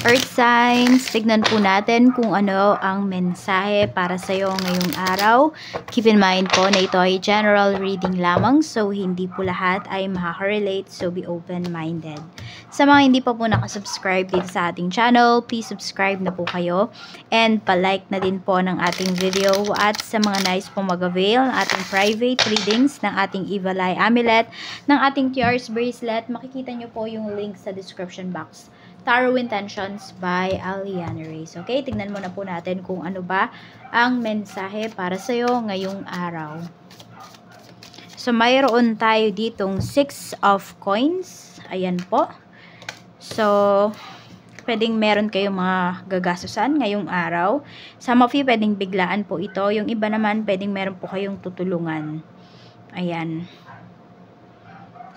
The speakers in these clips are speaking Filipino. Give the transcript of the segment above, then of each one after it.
Earth signs, tignan po natin kung ano ang mensahe para sa iyo ngayong araw. Keep in mind po na ito ay general reading lamang, so hindi po lahat ay makaka-relate, so be open-minded. Sa mga hindi pa po nakasubscribe dito sa ating channel, please subscribe na po kayo and palike na din po ng ating video. At sa mga nais po mag-avail ng ating private readings, ng ating Evil Eye Amulet, ng ating Tears Bracelet, makikita nyo po yung link sa description box. Tarot Intentions by Aliana Reyes. Okay, tignan muna po natin kung ano ba ang mensahe para sa iyo ngayong araw. So, mayroon tayo ditong 6 of coins. Ayan po. So, pwedeng meron kayong mga gagastusan ngayong araw. Some of you, pwedeng biglaan po ito. Yung iba naman, pwedeng meron po kayong tutulungan. Ayan.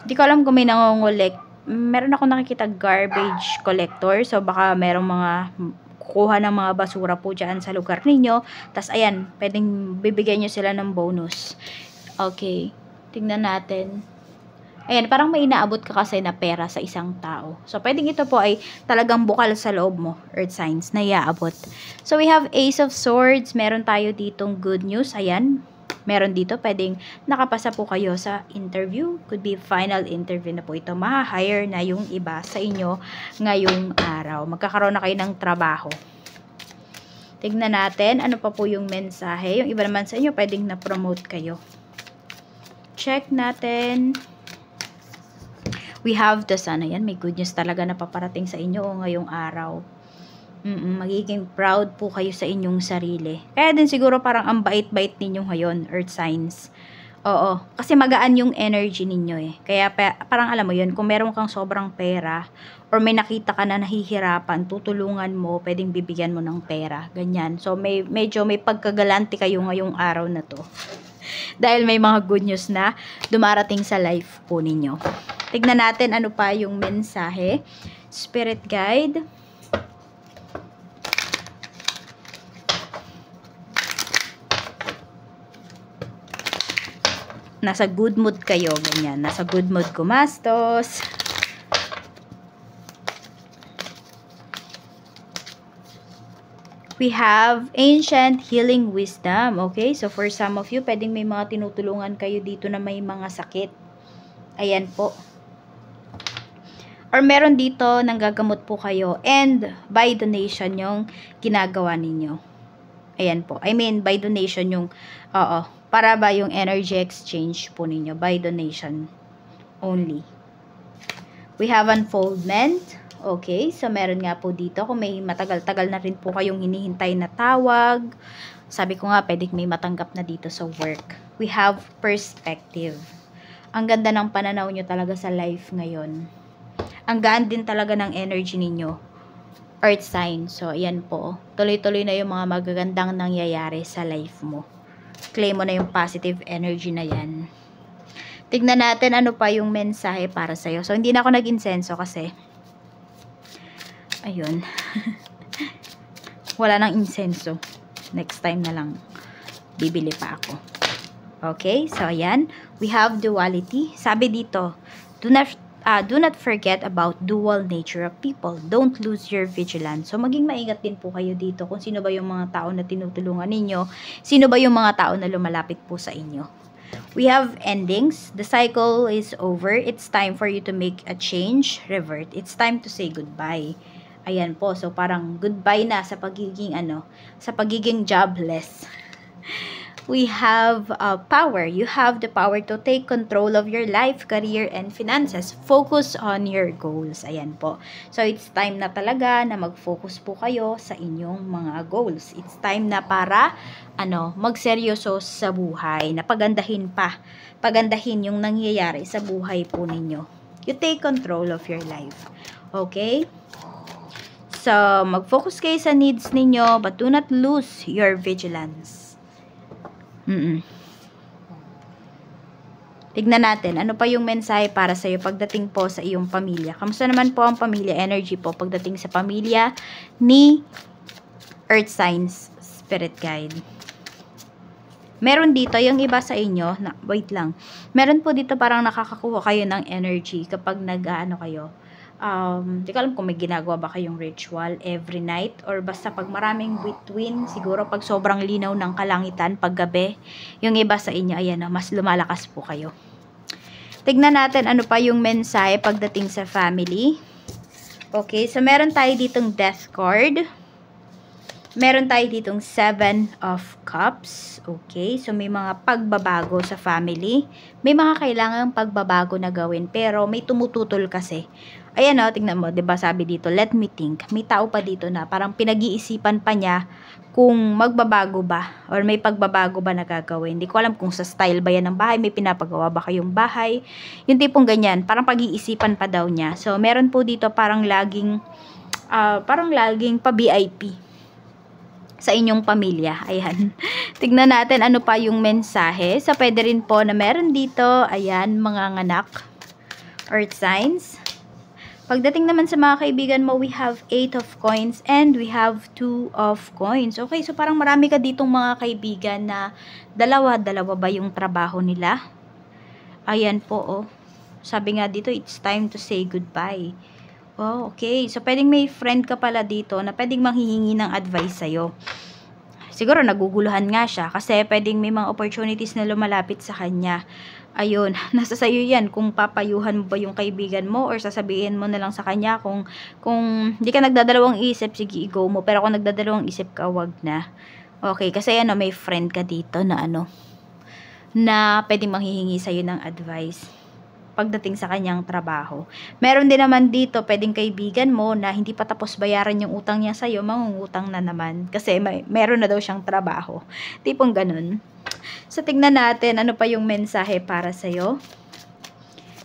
Hindi ko alam kung may nangongolek. Meron ako nakikita garbage collector. So, baka merong mga kukuha ng mga basura po dyan sa lugar ninyo. Tapos, ayan, pwedeng bibigyan nyo sila ng bonus. Okay. Tingnan natin. Ayan, parang may inaabot ka kasi na pera sa isang tao. So, pwedeng ito po ay talagang bukal sa loob mo, Earth signs, na iaabot. So, we have Ace of Swords. Meron tayo ditong good news. Ayan. Meron dito, pwedeng nakapasa po kayo sa interview. Could be final interview na po ito. Maha-hire na yung iba sa inyo ngayong araw. Magkakaroon na kayo ng trabaho. Tignan natin, ano pa po yung mensahe. Yung iba naman sa inyo, pwedeng na-promote kayo. Check natin. We have the sun. Ayan, may good news talaga na paparating sa inyo ngayong araw. Magiging proud po kayo sa inyong sarili. Kaya din siguro parang ang bait-bait ninyo ngayon, Earth signs. Oo, kasi magaan yung energy ninyo eh. Kaya parang alam mo yun, kung meron kang sobrang pera or may nakita ka na nahihirapan, tutulungan mo, pwedeng bibigyan mo ng pera. Ganyan. So, medyo may pagkagalante kayo ngayong araw na to. Dahil may mga good news na dumarating sa life po ninyo. Tignan natin ano pa yung mensahe. Spirit guide. Nasa good mood kayo, ganyan. Nasa good mood gumastos. We have ancient healing wisdom. Okay, so for some of you, pwedeng may mga tinutulungan kayo dito na may mga sakit. Ayan po. Or meron dito nanggagamot po kayo and by donation yung ginagawa ninyo. Ayan po. I mean, by donation yung, para ba yung energy exchange po ninyo by donation only. We have unfoldment. Okay, so meron nga po dito kung may matagal-tagal na rin po kayong hinihintay na tawag. Sabi ko nga, pwedeng may matanggap na dito sa work. We have perspective. Ang ganda ng pananaw nyo talaga sa life ngayon. Ang gaan din talaga ng energy ninyo. Earth sign. So, ayan po. Tuloy-tuloy na yung mga magagandang nangyayari sa life mo. Claim mo na yung positive energy na yan. Tignan natin ano pa yung mensahe para sa'yo. So, hindi na ako nag-insenso kasi ayun. Wala nang insenso. Next time na lang bibili pa ako. Okay? So, ayan. We have duality. Sabi dito, do not forget about dual nature of people. Don't lose your vigilance. So, maging maingat din po kayo dito kung sino ba yung mga tao na tinutulungan ninyo. Sino ba yung mga tao na lumalapit po sa inyo. We have endings. The cycle is over. It's time for you to make a change. Revert. It's time to say goodbye. Ayan po. So, parang goodbye na sa pagiging, sa pagiging jobless. We have power. You have the power to take control of your life, career, and finances. Focus on your goals. Ayan po. So, it's time na talaga na mag-focus po kayo sa inyong mga goals. It's time na para, magseryoso sa buhay. Na pagandahin yung nangyayari sa buhay po ninyo. You take control of your life. Okay? So, mag-focus kayo sa needs ninyo, but do not lose your vigilance. Tignan natin, ano pa yung mensahe para sa iyo pagdating po sa iyong pamilya. Kamusta naman po ang pamilya? Energy po pagdating sa pamilya ni Earth signs, Spirit guide. Meron dito, yung iba sa inyo, wait lang. Meron po dito parang nakakakuha kayo ng energy kapag kayo. Di ko alam kung may ginagawa ba kayong ritual every night or basta pag maraming between, siguro pag sobrang linaw ng kalangitan pag gabi, yung iba sa inyo, ayan na, mas lumalakas po kayo. Tignan natin ano pa yung mensahe pagdating sa family. Okay, so meron tayo ditong death card. Meron tayo ditong 7 of Cups. Okay, so may mga pagbabago sa family. May mga kailangang pagbabago na gawin, pero may tumututol kasi. Ayan o, tingnan mo, 'di ba sabi dito, let me think. May tao pa dito na parang pinag-iisipan pa niya kung magbabago ba or may pagbabago ba na gagawin. Hindi ko alam kung sa style ba yan ng bahay, may pinapagawa ba kayong bahay. Yung tipong ganyan, parang pag-iisipan pa daw niya. So, meron po dito parang laging pa-VIP sa inyong pamilya. Ayan. Tignan natin ano pa yung mensahe. So, pwede rin po na meron dito, ayan, mga nganak, earth signs. Pagdating naman sa mga kaibigan mo, we have 8 of coins and we have 2 of coins. Okay, so parang marami ka ditong mga kaibigan na dalawa ba yung trabaho nila? Ayan po, oh. Sabi nga dito, it's time to say goodbye. Oh, okay. So, pwedeng may friend ka pala dito na pwedeng manghihingi ng advice sa'yo. Siguro naguguluhan nga siya kasi pwedeng may mga opportunities na lumalapit sa kanya. Ayun, nasa sayo yan kung papayuhan mo ba yung kaibigan mo or sasabihin mo na lang sa kanya kung hindi ka nagdadalawang isip, sige, i-go mo. Pero kung nagdadalawang isip ka, wag na. Okay, kasi ano, may friend ka dito na na pwedeng manghihingi sa'yo ng advice pagdating sa kanyang trabaho. Meron din naman dito, pwedeng kaibigan mo na hindi pa tapos bayaran yung utang niya sa'yo, mangungutang na naman. Kasi meron na daw siyang trabaho. Tipong ganun. So, tignan natin ano pa yung mensahe para sa'yo.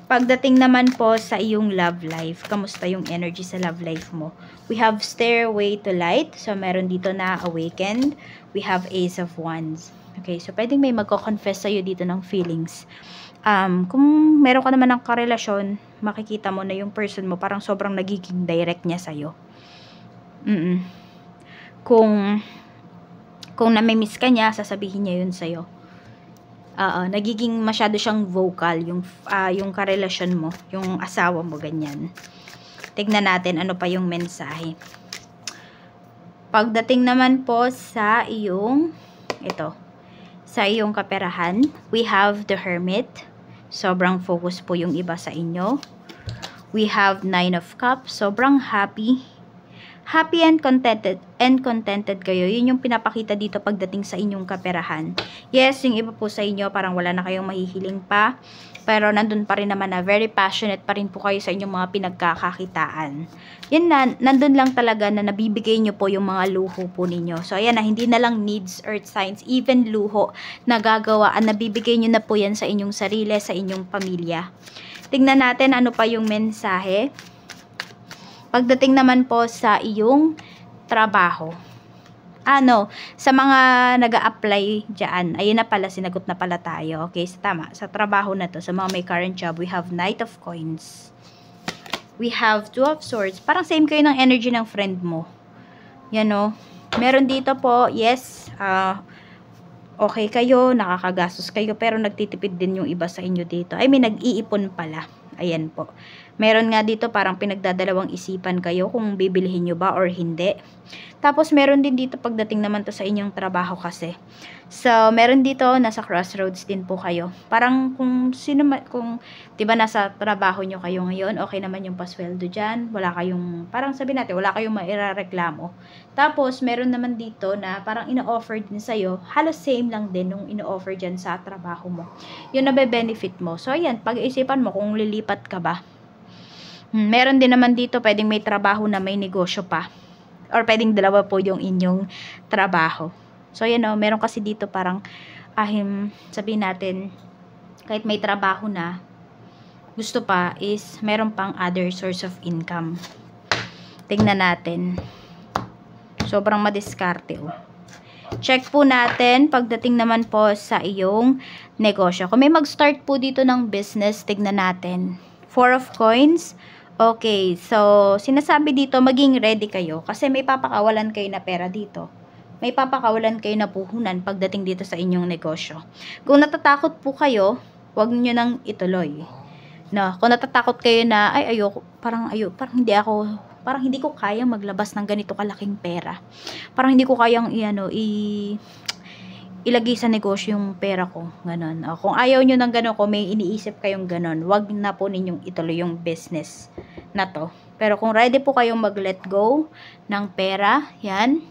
Pagdating naman po sa iyong love life, kamusta yung energy sa love life mo? We have Stairway to Light. So, meron dito na Awakened. We have Ace of Wands. Okay, so pwedeng may magko-confess sa'yo dito ng feelings. Kung meron ka naman ng karelasyon, makikita mo na yung person mo parang sobrang nagiging direct niya sa'yo. Kung namimiss ka niya, sasabihin niya yun sa'yo. Nagiging masyado siyang vocal yung karelasyon mo, yung asawa mo, ganyan. Tignan natin ano pa yung mensahe. Pagdating naman po sa iyong kaperahan, we have the Hermit. Sobrang focus po yung iba sa inyo. We have 9 of Cups. Sobrang happy and contented kayo. Yun yung pinapakita dito pagdating sa inyong kaperahan. Yes, yung iba po sa inyo parang wala na kayong mahihiling pa. Pero nandun pa rin naman na very passionate pa rin po kayo sa inyong mga pinagkakakitaan. Yan na, nandun lang talaga na nabibigay nyo po yung mga luho po ninyo. So, ayan na, hindi na lang needs, earth signs, even luho na gagawaan. Nabibigay nyo na po yan sa inyong sarili, sa inyong pamilya. Tingnan natin ano pa yung mensahe. Pagdating naman po sa iyong trabaho. Sa mga nag-a-apply dyan, ayun na pala, sinagot na pala tayo. Okay, tama. Sa trabaho na to, sa mga may current job, we have Knight of Coins. We have 2 of Swords. Parang same kayo ng energy ng friend mo. Yan o. Meron dito po, yes, okay kayo, nakakagastos kayo, pero nagtitipid din yung iba sa inyo dito. I mean, nag-iipon pala. Ayan po. Meron nga dito parang pinagdadalawang isipan kayo kung bibilihin nyo ba or hindi. Tapos meron din dito pagdating naman to sa inyong trabaho kasi. So, meron dito nasa crossroads din po kayo. Parang kung 'di ba nasa trabaho nyo kayo ngayon, okay naman yung pasweldo diyan, wala kayong parang sabi natin, wala kayong mairereklamo. Tapos meron naman dito na parang ino-offer din sa iyo, halos same lang din nung ino-offer diyan sa trabaho mo. Yun na benefit mo. So, ayan, pag-iisipan mo kung lilipat ka ba. Meron din naman dito pwedeng may trabaho na may negosyo pa. Or pwedeng dalawa po yung inyong trabaho. So, yan o. Meron kasi dito parang, sabihin natin, kahit may trabaho na, gusto pa is, meron pang other source of income. Tingnan natin. Sobrang madiskarte o. Check po natin, pagdating naman po sa iyong negosyo. Kung may mag-start po dito ng business, tignan natin. 4 of Coins. Okay, so, sinasabi dito, maging ready kayo. Kasi may papakawalan kayo na pera dito. May papakawalan kayo na puhunan pagdating dito sa inyong negosyo. Kung natatakot po kayo, huwag nyo nang ituloy. No, kung natatakot kayo na, ay ayoko, parang parang hindi ko kayang maglabas ng ganito kalaking pera. Parang hindi ko kayang ilagay sa negosyo yung pera ko, ganon. O, kung ayaw nyo ng ganon, kung may iniisip kayong ganon, wag na po ninyong ituloy yung business na to. Pero kung ready po kayong mag-let go ng pera, yan,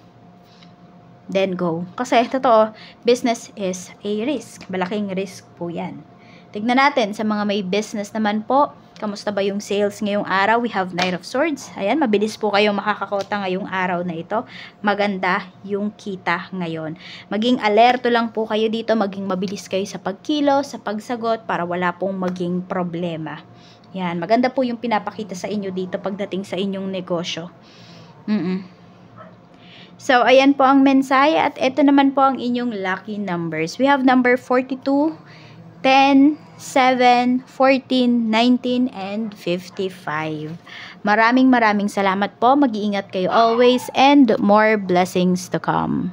then go. Kasi, totoo, business is a risk. Malaking risk po yan. Tignan natin sa mga may business naman po. Kamusta ba yung sales ngayong araw? We have Knight of Swords. Ayan, mabilis po kayong makakakota ngayong araw na ito. Maganda yung kita ngayon. Maging alerto lang po kayo dito. Maging mabilis kayo sa pagkilo, sa pagsagot para wala pong maging problema. Yan, maganda po yung pinapakita sa inyo dito pagdating sa inyong negosyo. So, ayan po ang mensahe at ito naman po ang inyong lucky numbers. We have number 42, 10, 7, 14, 19, and 55. Maraming salamat po. Mag-iingat kayo always and more blessings to come.